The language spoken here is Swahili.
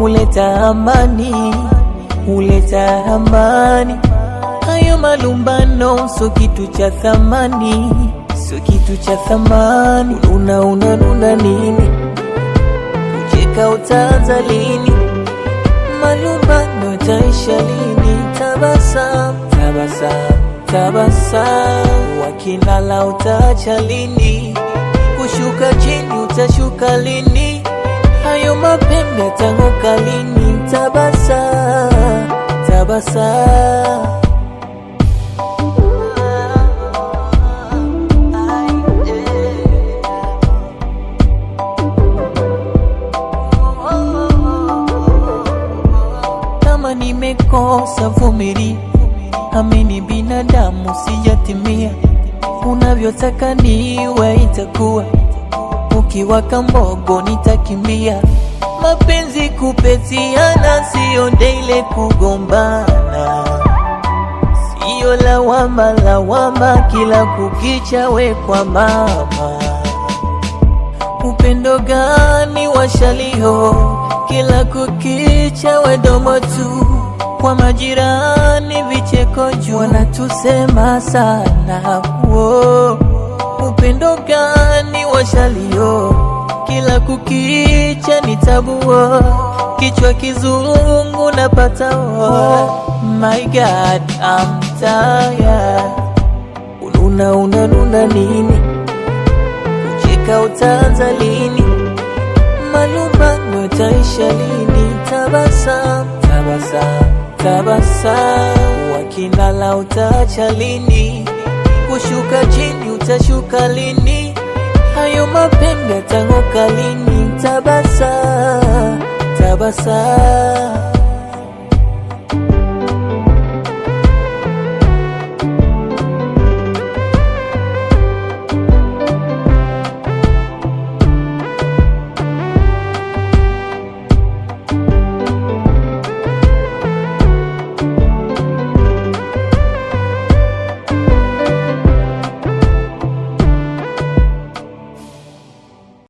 huleta amani, huleta amani. Hayo malumbano sio kitu cha thamani, sio kitu cha thamani. Unanuna nini? Kucheka utaanza lini? Malumbano yataisha lini? Tabasamu, tabasamu, tabasamu. Wakilala utaacha lini? Kushuka chini utashuka lini? Hayo mapembe yatang'oka lini? Tabasamu, tabasamu. Kama nimekosa vumilia, amini binadamu sijatimia. Unavyotaka niwe itakuwa, ukiwaka mbogo nitakimbia. Mapenzi kupetiana, sio daily kugombana, sio lawama lawama kila kukicha we kwa mama. Upendo gani washalio, kila kukicha we domo tu. Kwa majirani vicheko juu, wanatusema sana oh. Upendo gani washalio, kila kukicha ni tabu oh. Kichwa kizungu napata oh. My God, I'm tired. Unanuna nini? Kucheka utaanza lini? Malumbano yataisha lini? Tabasamu, tabasamu, tabasamu. Wakilala utaacha lini? Kushuka chini utashuka lini? Hayo mapembe yatang'oka lini? Tabasamu, tabasamu.